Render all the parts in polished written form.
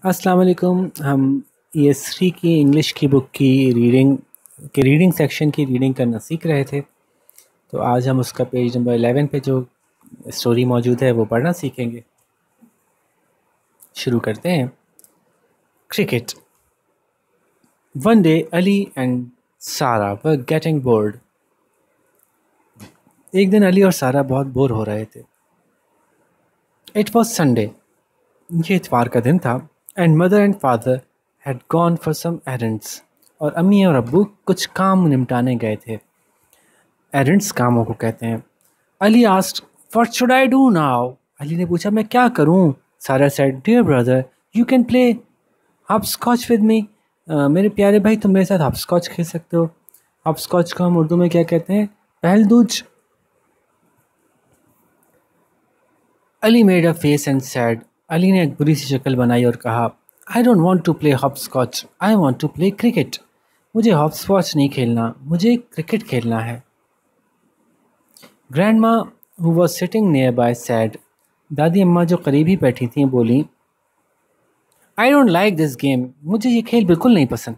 अस्सलाम वालेकुम। हम ES3 की इंग्लिश की बुक की रीडिंग सेक्शन की रीडिंग करना सीख रहे थे। तो आज हम उसका पेज नंबर 11 पे जो स्टोरी मौजूद है वो पढ़ना सीखेंगे। शुरू करते हैं। Cricket. One day Ali and सारा वर गेटिंग बोर्ड। एक दिन अली और सारा बहुत बोर हो रहे थे। It was Sunday. ये इतवार का दिन था। And mother and father had gone for some errands. और अम्मी और अब्बू कुछ काम निपटाने गए थे। एरेंड्स कामों को कहते हैं। Ali asked, what should I do now? Ali ने पूछा, मैं क्या करूं? Sara said, dear brother, you can play hopscotch with me. मेरे प्यारे भाई, तुम मेरे साथ हॉपस्कॉच खेल सकते हो। हॉपस्कॉच को हम उर्दू में क्या कहते हैं? पहलदूज। Ali made a face and said. Ali ने एक बुरी सी शक्ल बनाई और कहा, I don't want to play hopscotch, I want to play cricket. मुझे हॉपस्कॉच नहीं खेलना, मुझे क्रिकेट खेलना है। Grandma who was sitting nearby said. दादी अम्मा जो करीब ही बैठी थीं बोली, I don't like this game, मुझे ये खेल बिल्कुल नहीं पसंद।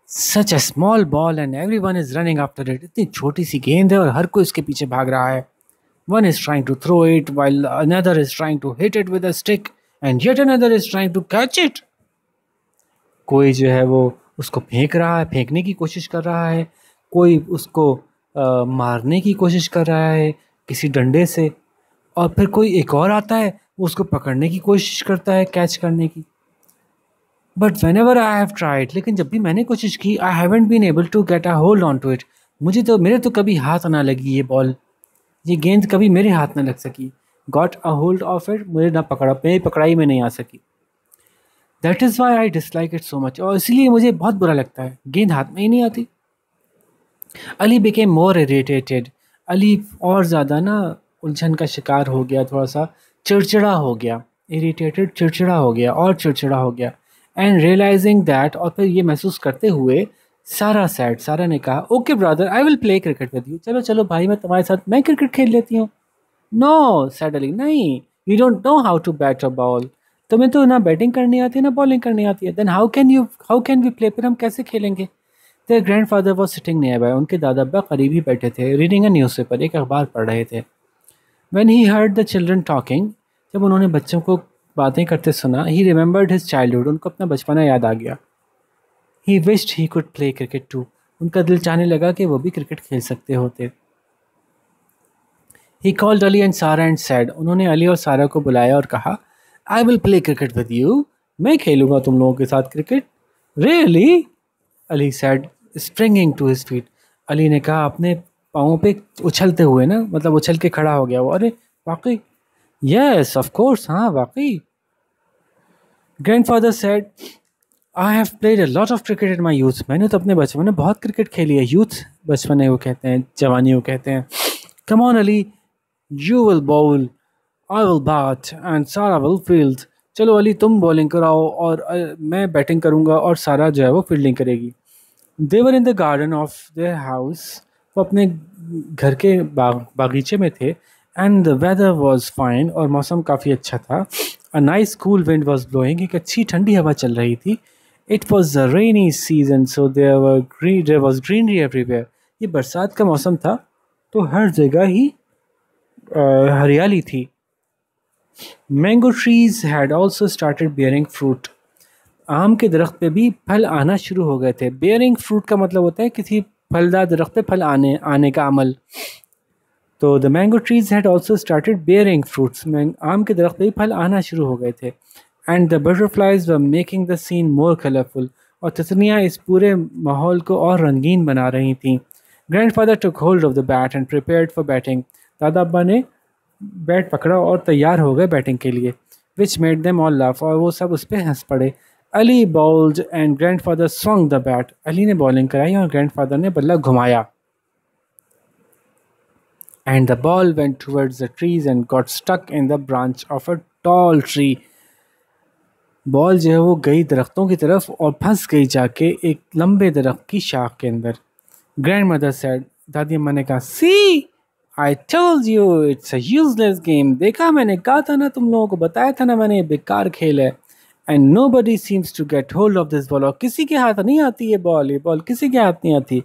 Such a small ball and every one is running after it. इतनी छोटी सी गेंद है और हर कोई इसके पीछे भाग रहा है। One is trying to throw it while another is trying to hit it with a stick and yet another is trying to catch it. कोई जो है वो उसको फेंक रहा है, फेंकने की कोशिश कर रहा है। कोई उसको मारने की कोशिश कर रहा है किसी डंडे से। और फिर कोई एक और आता है, वो उसको पकड़ने की कोशिश करता है, कैच करने की। But whenever I have tried, लेकिन जब भी मैंने कोशिश की, I haven't been able to get a hold on to it. मेरे तो कभी हाथ ना लगी ये बॉल, ये गेंद कभी मेरे हाथ ना लग सकी। Got a hold of it, मुझे ना पकड़ा, मेरी पकड़ाई में नहीं आ सकी। That is why I dislike it so much, और इसीलिए मुझे बहुत बुरा लगता है, गेंद हाथ में ही नहीं आती। Ali became more irritated. Ali और ज़्यादा ना उलझन का शिकार हो गया, थोड़ा सा चिड़चिड़ा हो गया। इरिटेटेड, चिड़चिड़ा हो गया और चिड़चिड़ा हो गया। एंड रियलाइजिंग दैट, और फिर ये महसूस करते हुए, सारा ने कहा, okay brother, I will play cricket with you. चलो चलो भाई, मैं तुम्हारे साथ मैं क्रिकेट खेल लेती हूँ। नो सैड अली, नहीं, you don't know how to bat a ball. तुम्हें तो ना बैटिंग करनी आती है ना बॉलिंग करनी आती है। Then how can we play, फिर हम कैसे खेलेंगे? Their grandfather was sitting nearby. उनके दादा अब्बा करीब ही बैठे थे, रीडिंग अ न्यूज़पेपर, एक अखबार पढ़ रहे थे। When he heard the children talking, जब उन्होंने बच्चों को बातें करते सुना, ही रिमेंबर्ड हिज चाइल्डहुड, उनको अपना बचपना याद आ गया। He wished he could play cricket too, उनका दिल चाहने लगा कि वो भी क्रिकेट खेल सकते होते। He called Ali and Sara and said, उन्होंने अली और सारा को बुलाया और कहा, I will play cricket with you, मैं खेलूंगा तुम लोगों के साथ cricket. Really? Ali said, springing to his feet. Ali ने कहा, अपने पाँवों पे उछलते हुए ना, मतलब उछल के खड़ा हो गया वो। अरे वाकई? यस ऑफ कोर्स, हाँ वाकई। Grandfather said, I have played a lot of cricket in my youth, मैंने तो अपने बचपन में बहुत क्रिकेट खेली है। यूथ बचपन को कहते हैं, जवानी को कहते हैं। Come on Ali, you will bowl, I will bat and Sara will field. चलो अली, तुम बॉलिंग कराओ और मैं बैटिंग करूंगा और सारा जो है वो फील्डिंग करेगी। They were in the garden of their house, वो अपने घर के बागीचे में थे। And the weather was fine, और मौसम काफ़ी अच्छा था। A nice cool wind was blowing, एक अच्छी ठंडी हवा चल रही थी। It was the rainy season, so there was greenery everywhere. ये बरसात का मौसम था, तो हर जगह ही हरियाली थी। Mango trees had also started bearing fruit, आम के दरख्त पे भी फल आना शुरू हो गए थे। बेयरिंग फ्रूट का मतलब होता है किसी फलदार दरख्त पे फल आने आने का अमल। तो the mango trees had also started bearing fruits, आम के दरख्त पे भी फल आना शुरू हो गए थे। And the butterflies were making the seen more colourful, और तितलियाँ इस पूरे माहौल को और रंगीन बना रही थीं। Grandfather took hold of the bat and prepared for batting, दादा अब्बा ने बैट पकड़ा और तैयार हो गए बैटिंग के लिए। Which made them all laugh, और वो सब उस पर हंस पड़े। Ali bowled and grandfather swung the bat, Ali ने बॉलिंग कराई और ग्रैंडफादर ने बल्ला घुमाया। And the ball went towards the trees and got stuck in the branch of a tall tree, ball जो है वो गई दरख्तों की तरफ और फंस गई जाके एक लंबे दरख्त की शाख के अंदर। ग्रैंड मदर सेड, दादी अम्मा ने कहा, see I told you it's a useless game, देखा मैंने कहा था ना, तुम लोगों को बताया था ना मैंने, ये बेकार खेल है। and nobody seems to get hold of this ball. और किसी के हाथ नहीं आती ये बॉल किसी के हाथ नहीं आती.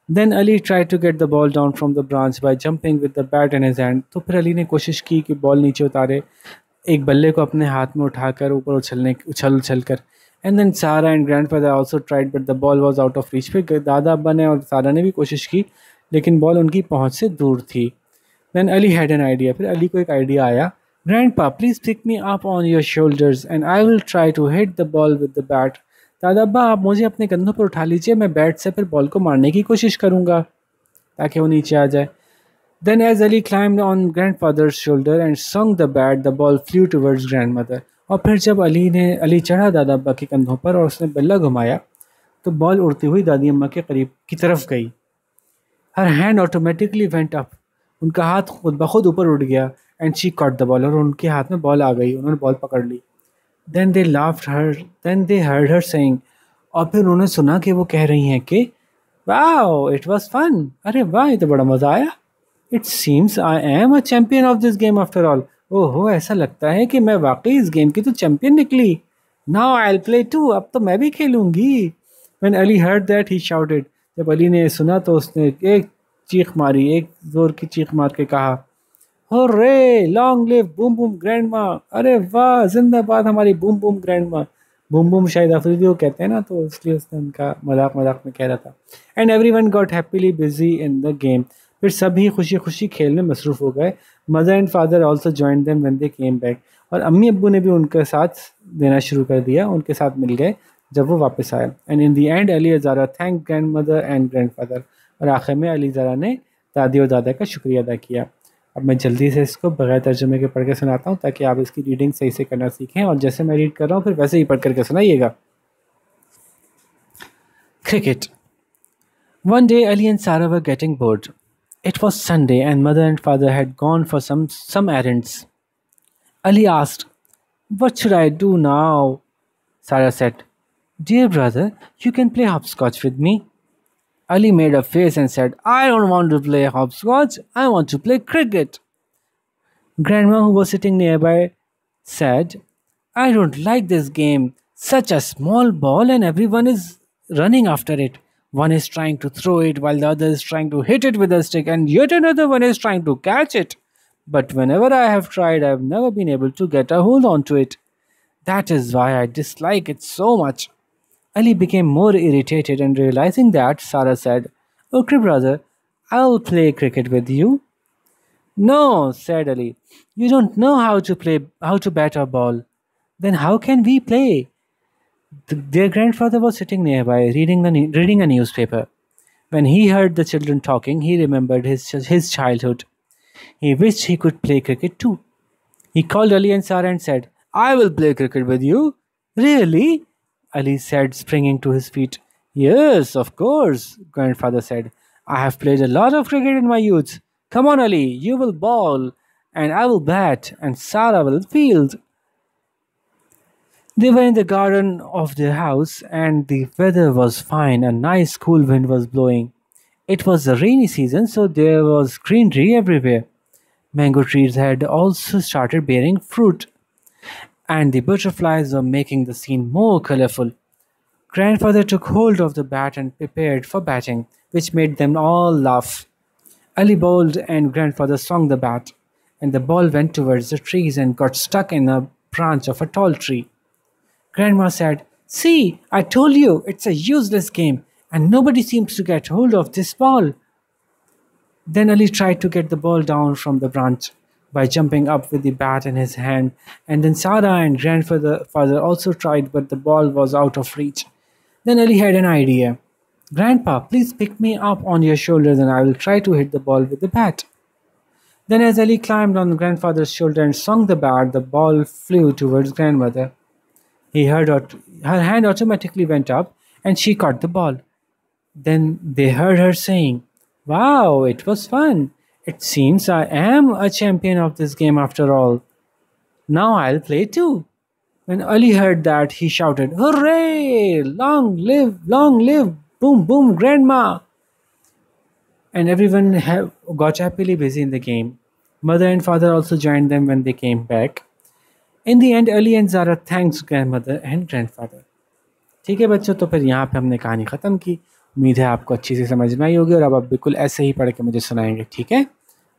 Then Ali tried to get the ball down from the branch by jumping with the bat in his hand. तो फिर अली ने कोशिश की कि बॉल नीचे उतारे एक बल्ले को अपने हाथ में उठाकर ऊपर उछल उछल कर. एंड देन सारा and grandfather also tried but the ball was out of reach. फिर दादा अब्बा ने और सारा ने भी कोशिश की लेकिन बॉल उनकी पहुंच से दूर थी. Then Ali had an idea. फिर अली को एक आइडिया आया. Grandpa please pick me up on your shoulders and I will try to hit the ball with the bat. दादा अब्बा आप मुझे अपने कंधों पर उठा लीजिए, मैं बैट से फिर बॉल को मारने की कोशिश करूँगा ताकि वो नीचे आ जाए. Then as Ali climbed on grandfather's shoulder and swung the bat, the ball flew towards grandmother. और फिर जब अली चढ़ा दादा अब्बा के कंधों पर और उसने बल्ला घुमाया तो बॉल उड़ती हुई दादी अम्मा के करीब की तरफ गई. Her hand automatically went up. उनका हाथ खुद ब खुद ऊपर उठ गया. And she caught the ball. और उनके हाथ में बॉल आ गई, उन्होंने बॉल पकड़ ली. Then they heard her saying. और फिर उन्होंने सुना कि वो कह रही हैं कि Wow, it was fun. अरे वाह, ये तो बड़ा मज़ा आया. It seems I am a champion of this game after all. ओहो, ऐसा लगता है कि मैं वाकई इस गेम की तो चैंपियन निकली. Now I'll play too. अब तो मैं भी खेलूंगी. When Ali heard that, he shouted. जब अली ने सुना तो उसने एक चीख मारी, एक जोर की चीख मार के कहा, Hooray! Long live Boom Boom Grandma. अरे वाह, जिंदाबाद हमारी boom boom grandma. Boom boom शायद अफरीदी वो कहते हैं ना, तो इसलिए उसने उनका मजाक मजाक में कह रहा था. And everyone got happily busy in the game. फिर सभी खुशी खुशी खेल में मसरूफ़ हो गए. Mother and father also join them when they came back. और अम्मी अब्बू ने भी उनके साथ देना शुरू कर दिया, उनके साथ मिल गए जब वो वापस आए. And in the end Ali और Zara thank grandmother and grandfather. और आखिर में अली ज़ारा ने दादी और दादा का शुक्रिया अदा किया. अब मैं जल्दी से इसको बगैर तर्जुमे के पढ़ के सुनाता हूँ ताकि आप इसकी रीडिंग सही से करना सीखें, और जैसे मैं रीड कर रहा हूँ फिर वैसे ही पढ़ करके सुनाइएगा. Cricket. One day Ali and Sarah were getting bored. It was Sunday and mother and father had gone for some errands. Ali asked, What should I do now? Sarah said, Dear brother, you can play hopscotch with me. Ali made a face and said, I don't want to play hopscotch, I want to play cricket. Grandma, who was sitting nearby, said, I don't like this game. Such a small ball and everyone is running after it. One is trying to throw it while the other is trying to hit it with a stick, and yet another one is trying to catch it. But whenever I have tried, I have never been able to get a hold onto it. That is why I dislike it so much. Ali became more irritated, and realizing that, Sarah said, Okay, brother, I'll play cricket with you. No, said Ali. You don't know how to bat a ball. Then how can we play? Their grandfather was sitting nearby, reading a newspaper. When he heard the children talking, he remembered his childhood. He wished he could play cricket too. He called Ali and Sarah and said, I will play cricket with you. Really? Ali said, springing to his feet. Yes, of course, grandfather said. I have played a lot of cricket in my youth. Come on, Ali, you will bowl, and I will bat, and Sarah will field. They were in the garden of their house, and the weather was fine. A nice cool wind was blowing. It was the rainy season, so there was greenery everywhere. Mango trees had also started bearing fruit, and the butterflies were making the scene more colorful. Grandfather took hold of the bat and prepared for batting, which made them all laugh. Ali bowled and grandfather swung the bat, and the ball went towards the trees and got stuck in a branch of a tall tree. Grandma said, See, I told you, it's a useless game, and nobody seems to get hold of this ball. Then Ali tried to get the ball down from the branch by jumping up with the bat in his hand, and then Sarah and grandfather also tried, but the ball was out of reach. Then Ali had an idea. Grandpa, please pick me up on your shoulders and I will try to hit the ball with the bat. Then as Ali climbed on grandfather's shoulder and swung the bat, the ball flew towards grandmother. Her hand automatically went up and she caught the ball. Then they heard her saying, Wow, it was fun. It seems I am a champion of this game after all. Now I'll play too. When Ali heard that, he shouted, Hooray! Long live, boom, boom, grandma! And everyone got happily busy in the game. Mother and father also joined them when they came back. In the end Ali and Zara thanks grandmother and grandfather. ठीक है बच्चों, तो फिर यहाँ पे हमने कहानी ख़त्म की। उम्मीद है आपको अच्छी से समझ में आई होगी और अब आप बिल्कुल ऐसे ही पढ़ के मुझे सुनाएंगे, ठीक है?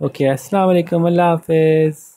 ओके, अस्सलाम वालेकुम, अल्लाह हाफ़िज़।